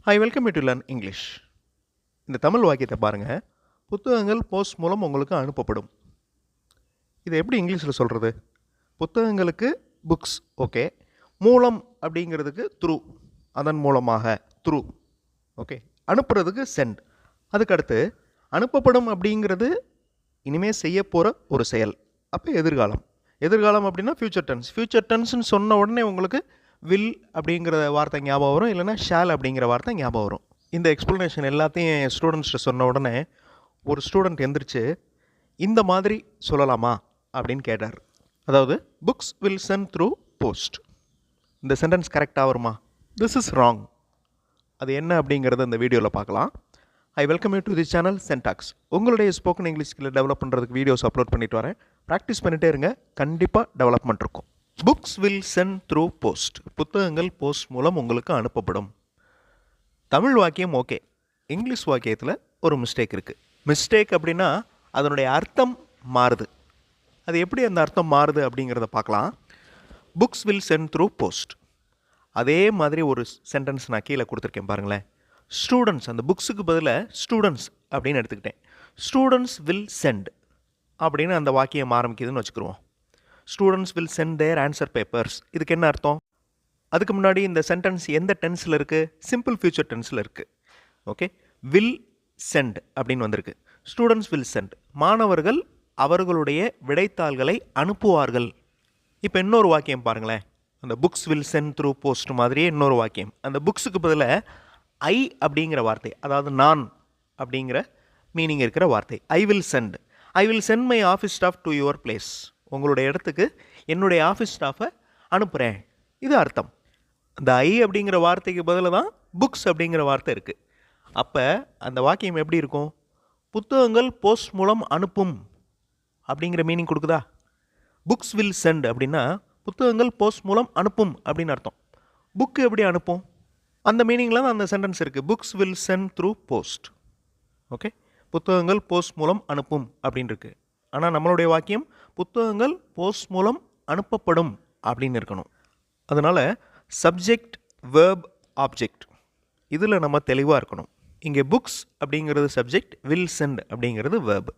Hi, welcome to learn English. இந்த தமிழ் வாக்கியத்தை பாருங்கள். புத்தகங்கள் போஸ்ட் மூலம் உங்களுக்கு அனுப்பப்படும். இதை எப்படி இங்கிலீஷில் சொல்கிறது? புத்தகங்களுக்கு புக்ஸ், ஓகே. மூலம் அப்படிங்கிறதுக்கு த்ரூ, அதன் மூலமாக த்ரூ, ஓகே. அனுப்புறதுக்கு சென்ட். அதுக்கடுத்து அனுப்பப்படும் அப்படிங்கிறது இனிமேல் செய்ய போகிற ஒரு செயல். அப்போ எதிர்காலம். எதிர்காலம் அப்படின்னா ஃப்யூச்சர் டென்ஸ். ஃப்யூச்சர் டென்ஸ்னு சொன்ன உடனே உங்களுக்கு வில் அப்படிங்கிற வார்த்தை ஞாபகம் வரும், இல்லைனா ஷால் அப்படிங்கிற வார்த்தை ஞாபகம் வரும். இந்த எக்ஸ்ப்ளனேஷன் எல்லாத்தையும் என் ஸ்டூடெண்ட்ஸ்ட்டு சொன்ன உடனே ஒரு ஸ்டூடெண்ட் எந்திரிச்சு இந்த மாதிரி சொல்லலாமா அப்படின்னு கேட்டார். அதாவது books will send through post. இந்த சென்டென்ஸ் கரெக்டாக வருமா? This is wrong. அது என்ன அப்படிங்கிறத இந்த வீடியோவில் பார்க்கலாம். I welcome you to the channel சென்டாக்ஸ். உங்களுடைய ஸ்போக்கன் இங்கிலீஷ் ஸ்கில்லை டெவலப் பண்ணுறதுக்கு வீடியோஸ் அப்லோட் பண்ணிட்டு வரேன். ப்ராக்டிஸ் பண்ணிகிட்டே இருங்க, கண்டிப்பாக டெவலப்மெண்ட் இருக்கும். Books will send through post. புத்தகங்கள் போஸ்ட் மூலம் உங்களுக்கு அனுப்பப்படும். தமிழ் வாக்கியம் ஓகே. இங்கிலீஷ் வாக்கியத்தில் ஒரு மிஸ்டேக் இருக்குது. மிஸ்டேக் அப்படின்னா அதனுடைய அர்த்தம் மாறுது. அது எப்படி அந்த அர்த்தம் மாறுது அப்படிங்கிறத பார்க்கலாம். Books will send through post. அதே மாதிரி ஒரு சென்டென்ஸ் நான் கீழே கொடுத்துருக்கேன் பாருங்களேன். ஸ்டூடெண்ட்ஸ், அந்த புக்ஸுக்கு பதிலாக ஸ்டூடெண்ட்ஸ் அப்படின்னு எடுத்துக்கிட்டேன். ஸ்டூடெண்ட்ஸ் வில் சென்ட் அப்படின்னு அந்த வாக்கியம் ஆரம்பிக்குதுன்னு வச்சுக்கிடுவோம். Students will sent their answer papers. இதுக்கு என்ன அர்த்தம்? அதுக்கு முன்னாடி இந்த சென்டென்ஸ் எந்த டென்ஸில் இருக்குது? சிம்பிள் ஃபியூச்சர் டென்ஸில் இருக்குது. ஓகே, வில் சென்ட் அப்படின்னு வந்திருக்கு. Students will send. மாணவர்கள் அவர்களுடைய விடைத்தாள்களை அனுப்புவார்கள். இப்போ இன்னொரு வாக்கியம் பாருங்களேன். அந்த books will send through post மாதிரியே இன்னொரு வாக்கியம். அந்த புக்ஸுக்கு பதிலாக ஐ அப்படிங்கிற வார்த்தை, அதாவது நான் அப்படிங்கிற மீனிங் இருக்கிற வார்த்தை. I will send. I will send my office staff to your place. உங்களுடைய இடத்துக்கு என்னுடைய ஆஃபீஸ் ஸ்டாஃபை அனுப்புகிறேன். இது அர்த்தம். அந்த ஐ அப்படிங்கிற வார்த்தைக்கு பதிலாக தான் புக்ஸ் அப்படிங்கிற வார்த்தை இருக்குது. அப்போ அந்த வாக்கியம் எப்படி இருக்கும்? புத்தகங்கள் போஸ்ட் மூலம் அனுப்பும் அப்படிங்கிற மீனிங் கொடுக்குதா? புக்ஸ் வில் சென்ட் அப்படின்னா புத்தகங்கள் போஸ்ட் மூலம் அனுப்பும் அப்படின்னு அர்த்தம். புக்கு எப்படி அனுப்பும்? அந்த மீனிங்கில் தான் அந்த சென்டென்ஸ் இருக்குது. Books will send through post. Okay, புத்தகங்கள் போஸ்ட் மூலம் அனுப்பும் அப்படின்னு இருக்குது. ஆனால் நம்மளுடைய வாக்கியம் புத்தகங்கள் போஸ்ட் மூலம் அனுப்பப்படும் அப்படின்னு இருக்கணும். அதனால் சப்ஜெக்ட், வேர்ப், ஆப்ஜெக்ட் இதில் நம்ம தெளிவாக இருக்கணும். இங்கே புக்ஸ் அப்படிங்கிறது சப்ஜெக்ட், வில் சென்ட் அப்படிங்கிறது வேர்ப்.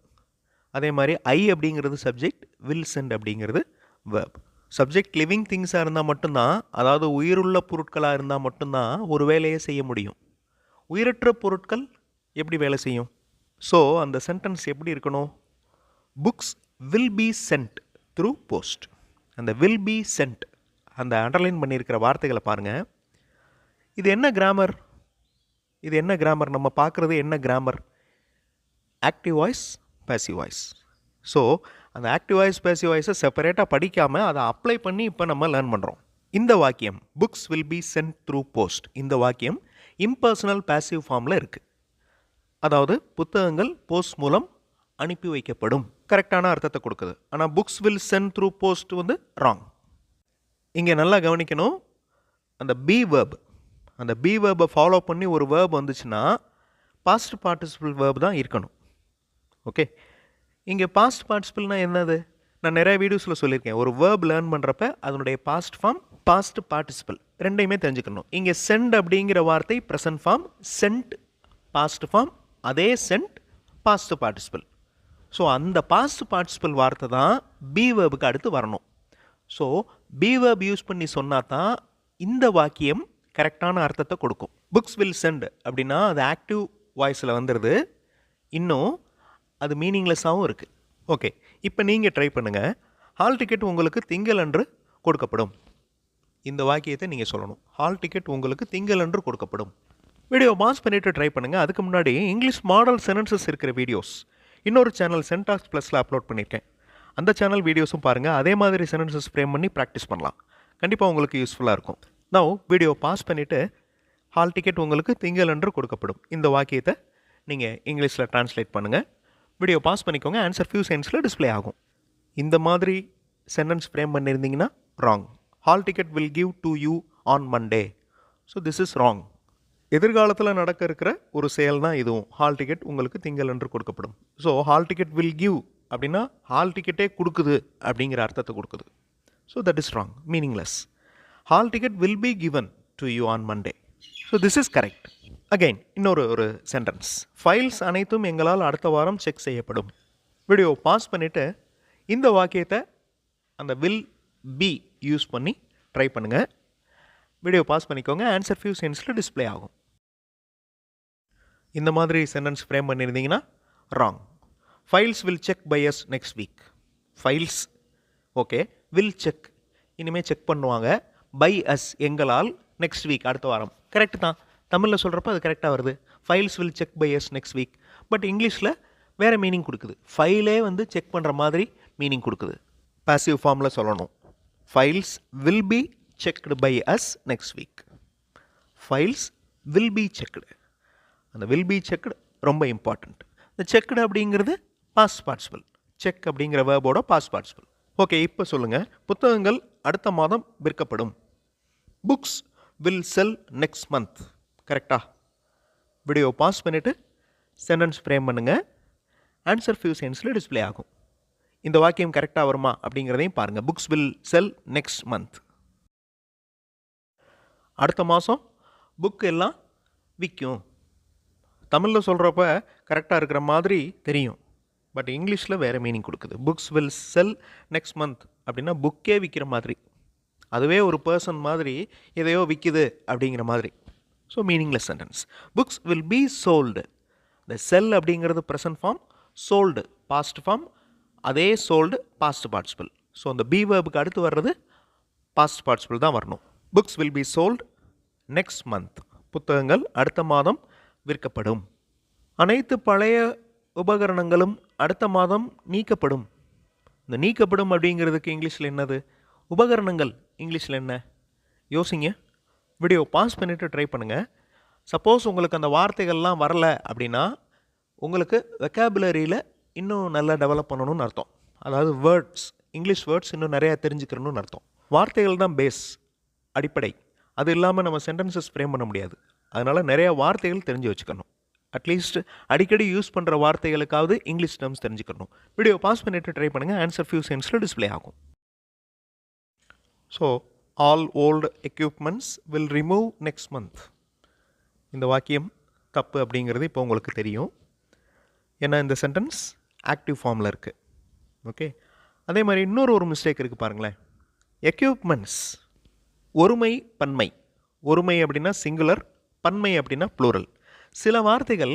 அதே மாதிரி ஐ அப்படிங்கிறது சப்ஜெக்ட், வில் சென்ட் அப்படிங்கிறது வேர்ப். சப்ஜெக்ட் லிவிங் திங்ஸாக இருந்தால் மட்டும்தான், அதாவது உயிருள்ள பொருட்களாக இருந்தால் மட்டும்தான் ஒரு வேலையை செய்ய முடியும். உயிரற்ற பொருட்கள் எப்படி வேலை செய்யும்? ஸோ அந்த சென்டென்ஸ் எப்படி இருக்கணும்? Books will be sent through post. அந்த வில் பி சென்ட், அந்த அண்டர்லைன் பண்ணியிருக்கிற வார்த்தைகளை பாருங்கள். இது என்ன கிராமர்? இது என்ன கிராமர்? நம்ம பார்க்குறது என்ன grammar? Active voice, passive voice. So அந்த ஆக்டிவ் வாய்ஸ், பேசிவ் வாய்ஸை செப்பரேட்டாக படிக்காமல் அதை அப்ளை பண்ணி இப்போ நம்ம லேர்ன் பண்ணுறோம். இந்த வாக்கியம் books will be sent through post, இந்த வாக்கியம் இம்பர்சனல் பேசிவ் ஃபார்மில் இருக்குது. அதாவது புத்தகங்கள் போஸ்ட் மூலம் அனுப்பி வைக்கப்படும். கரெக்டான அர்த்தத்தை கொடுக்குது. ஆனால் books will send through post வந்து ராங். இங்கே நல்லா கவனிக்கணும். அந்த பி வேர்ப், அந்த பி வேர்பை ஃபாலோ பண்ணி ஒரு வேர்ப் வந்துச்சுன்னா பாஸ்ட் பார்ட்டிசிபிள் வேர்ப் தான் இருக்கணும். ஓகே, இங்கே பாஸ்ட் பார்ட்டிசிபிள்னால் என்னது? நான் நிறைய வீடியோஸில் சொல்லியிருக்கேன். ஒரு வேர்ப் லேர்ன் பண்ணுறப்ப அதனுடைய பாஸ்ட் ஃபார்ம், பாஸ்ட் பார்ட்டிசிபிள் ரெண்டையுமே தெரிஞ்சுக்கணும். இங்கே சென்ட் அப்படிங்கிற வார்த்தை present form, sent past form, அதே சென்ட் பாஸ்ட் பார்ட்டிசிபிள். ஸோ அந்த பாஸ்ட் பார்ட்டிசிபிள் வார்த்தை தான் பி வேர்புக்கு அடுத்து வரணும். ஸோ பி வேர்ப் யூஸ் பண்ணி சொன்னால் தான் இந்த வாக்கியம் கரெக்டான அர்த்தத்தை கொடுக்கும். புக்ஸ் வில் சென்ட் அப்படின்னா அது ஆக்டிவ் வாய்ஸில் வந்துடுது. இன்னும் அது மீனிங்லெஸ்ஸாகவும் இருக்குது. ஓகே, இப்போ நீங்கள் ட்ரை பண்ணுங்கள். ஹால் டிக்கெட் உங்களுக்கு திங்களன்று கொடுக்கப்படும். இந்த வாக்கியத்தை நீங்கள் சொல்லணும். ஹால் டிக்கெட் உங்களுக்கு திங்களன்று கொடுக்கப்படும். வீடியோ பாஸ் பண்ணிவிட்டு ட்ரை பண்ணுங்கள். அதுக்கு முன்னாடி இங்கிலீஷ் மாடல் சென்டென்சஸ் இருக்கிற வீடியோஸ் இன்னொரு சேனல் சென்டாக்ஸ் ப்ளஸில் அப்லோட் பண்ணியிருக்கேன். அந்த சேனல் வீடியோஸும் பாருங்கள். அதே மாதிரி சென்டென்சஸ் ஃப்ரேம் பண்ணி ப்ராக்டிஸ் பண்ணலாம். கண்டிப்பாக உங்களுக்கு யூஸ்ஃபுல்லாக இருக்கும். நான் வீடியோ பாஸ் பண்ணிவிட்டு ஹால் டிக்கெட் உங்களுக்கு திங்களன்று கொடுக்கப்படும் இந்த வாக்கியத்தை நீங்கள் இங்கிலீஷில் ட்ரான்ஸ்லேட் பண்ணுங்கள். வீடியோ பாஸ் பண்ணிக்கோங்க. ஆன்சர் ஃபியூ செகண்ட்ஸில் டிஸ்பிளே ஆகும். இந்த மாதிரி சென்டென்ஸ் ஃப்ரேம் பண்ணியிருந்தீங்கன்னா wrong. Hall ticket will give to you on Monday. So this is wrong. எதிர்காலத்தில் நடக்க இருக்கிற ஒரு செயல் தான் இதுவும். ஹால் டிக்கெட் உங்களுக்கு திங்களன்று கொடுக்கப்படும். So hall ticket will give அப்படின்னா ஹால் டிக்கெட்டே கொடுக்குது அப்படிங்கிற அர்த்தத்தை கொடுக்குது. So that is wrong, meaningless. Hall ticket will be given to you on Monday. So this is correct. Again இன்னொரு சென்டென்ஸ். ஃபைல்ஸ் அனைத்தும் எங்களால் அடுத்த வாரம் செக் செய்யப்படும். வீடியோ பாஸ் பண்ணிவிட்டு இந்த வாக்கியத்தை அந்த வில் பி யூஸ் பண்ணி ட்ரை பண்ணுங்கள். வீடியோ பாஸ் பண்ணிக்கோங்க. ஆன்சர் ஃபியூ சென்ஸில் டிஸ்பிளே ஆகும். இந்த மாதிரி சென்டென்ஸ் ஃப்ரேம் பண்ணியிருந்தீங்கன்னா wrong. Files will check by us next week. Files okay, will check இனிமேல் செக் பண்ணுவாங்க. பை அஸ் எங்களால், நெக்ஸ்ட் வீக் அடுத்த வாரம். கரெக்டு தான், தமிழில் சொல்கிறப்ப அது கரெக்டாக வருது. Files will check by us next week. But இங்கிலீஷில் வேறு மீனிங் கொடுக்குது. ஃபைலே வந்து செக் பண்ணுற மாதிரி மீனிங் கொடுக்குது. பாசிவ் ஃபார்மில் சொல்லணும். Files will be checked by us next week. Files will be checked. அந்த வில் பி செக்டு ரொம்ப இம்பார்ட்டண்ட். இந்த செக்டு அப்படிங்கிறது பாஸ்ட் பார்ட்டிசிபிள். செக் அப்படிங்கிற வேர்போட பாஸ்ட் பார்ட்டிசிபிள். ஓகே, இப்போ சொல்லுங்கள். புத்தகங்கள் அடுத்த மாதம் விற்கப்படும். Books will sell next month. கரெக்டா? வீடியோ பாஸ் பண்ணிவிட்டு சென்டென்ஸ் ஃப்ரேம் பண்ணுங்கள். ஆன்சர் ஃபியூ சென்ஸில் டிஸ்பிளே ஆகும். இந்த வாக்கியம் கரெக்டாக வருமா அப்படிங்கிறதையும் பாருங்கள். Books will sell next month. அடுத்த மாதம் புக் எல்லாம் விற்கும். தமிழில் சொல்கிறப்ப கரெக்டாக இருக்கிற மாதிரி தெரியும். பட் இங்கிலீஷில் வேறு மீனிங் கொடுக்குது. Books will sell next month அப்படின்னா புக்கே விற்கிற மாதிரி. அதுவே ஒரு பர்சன் மாதிரி எதையோ விற்கிது அப்படிங்கிற மாதிரி. So meaningless sentence. Books will be sold. இந்த செல் அப்படிங்கிறது present form, sold past form. அதே சோல்டு பாஸ்ட் பார்ட்டிசிபிள். ஸோ அந்த பி வேர்புக்கு அடுத்து வர்றது பாஸ்ட் பார்ட்டிசிபிள் தான் வரணும். Books will be sold next month. புத்தகங்கள் அடுத்த மாதம் விற்கப்படும். அனைத்து பழைய உபகரணங்களும் அடுத்த மாதம் நீக்கப்படும். இந்த நீக்கப்படும் அப்படிங்கிறதுக்கு இங்கிலீஷில் என்னது? உபகரணங்கள் இங்கிலீஷில் என்ன? யோசிங்க. வீடியோ பாஸ் பண்ணிவிட்டு ட்ரை பண்ணுங்கள். சப்போஸ் உங்களுக்கு அந்த வார்த்தைகள்லாம் வரல அப்படின்னா உங்களுக்கு வெக்காபுலரியில் இன்னும் நல்லா டெவலப் பண்ணணும்னு அர்த்தம். அதாவது வேர்ட்ஸ், இங்கிலீஷ் வேர்ட்ஸ் இன்னும் நிறையா தெரிஞ்சுக்கணும்னு அர்த்தம். வார்த்தைகள் தான் பேஸ், அடிப்படை. அது இல்லாமல் நம்ம சென்டென்சஸ் ஃப்ரேம் பண்ண முடியாது. அதனால் நிறையா வார்த்தைகள் தெரிஞ்சு வச்சுக்கணும். அட்லீஸ்ட் அடிக்கடி யூஸ் பண்ணுற வார்த்தைகளுக்காவது இங்கிலீஷ் டேர்ம்ஸ் தெரிஞ்சுக்கணும். வீடியோ பாஸ் பண்ணிவிட்டு ட்ரை பண்ணுங்கள். ஆன்சர் ஃபியூ சென்ஸில் டிஸ்பிளே ஆகும். So all old equipments will remove next month. இந்த வாக்கியம் தப்பு அப்படிங்கிறது இப்போ உங்களுக்கு தெரியும். ஏன்னா இந்த சென்டென்ஸ் ஆக்டிவ் ஃபார்மில் இருக்குது. ஓகே, அதே மாதிரி இன்னொரு மிஸ்டேக் இருக்குது பாருங்களேன். எக்யூப்மெண்ட்ஸ் ஒருமை பன்மை. ஒருமை அப்படின்னா சிங்குலர், பன்மை அப்படின்னா ப்ளூரல். சில வார்த்தைகள்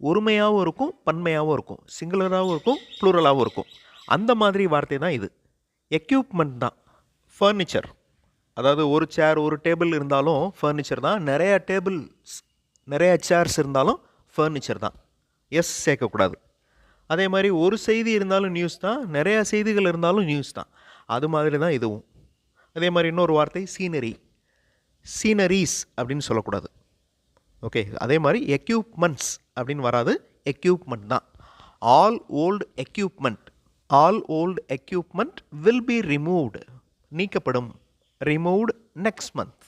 ஒருமையாகவும் இருக்கும், பன்மையாகவும் இருக்கும், சிங்குலராகவும் இருக்கும், ப்ளூரலாகவும் இருக்கும். அந்த மாதிரி வார்த்தை தான் இது. எக்யூப்மெண்ட் தான். ஃபர்னிச்சர், அதாவது ஒரு சேர் ஒரு டேபிள் இருந்தாலும் ஃபர்னிச்சர் தான். நிறையா டேபிள்ஸ் நிறையா சேர்ஸ் இருந்தாலும் ஃபர்னிச்சர் தான். எஸ் சேர்க்கக்கூடாது. அதே மாதிரி ஒரு செய்தி இருந்தாலும் நியூஸ் தான், நிறையா செய்திகள் இருந்தாலும் நியூஸ் தான். அது மாதிரி தான் இதுவும். அதே மாதிரி இன்னொரு வார்த்தை சீனரி, சீனரிஸ் அப்படின்னு சொல்லக்கூடாது. ஓகே, அதே மாதிரி எக்யூப்மெண்ட்ஸ் அப்படின்னு வராது, எக்யூப்மெண்ட் தான். All old equipment, all old equipment will be removed. நீக்கப்படும். Removed next month.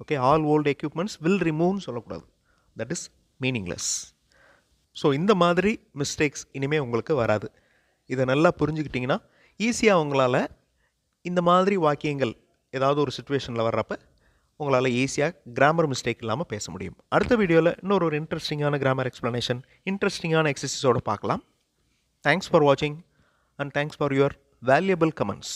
Okay, all old equipments will ரிமூவ்னு சொல்லக்கூடாது. That is meaningless. ஸோ இந்த மாதிரி மிஸ்டேக்ஸ் இனிமேல் உங்களுக்கு வராது. இதை நல்லா புரிஞ்சுக்கிட்டிங்கன்னா ஈஸியாக உங்களால் இந்த மாதிரி வாக்கியங்கள் ஏதாவது ஒரு சுச்சுவேஷனில் வர்றப்ப உங்களால் ஈஸியாக கிராமர் மிஸ்டேக் இல்லாமல் பேச முடியும். அடுத்த வீடியோவில் இன்னொரு இன்ட்ரெஸ்டிங்கான கிராமர் எக்ஸ்ப்ளனேஷன், இன்ட்ரெஸ்டிங்கான எக்ஸசைஸோடு பார்க்கலாம். தேங்க்ஸ் ஃபார் வாட்சிங் and thanks for your valuable comments.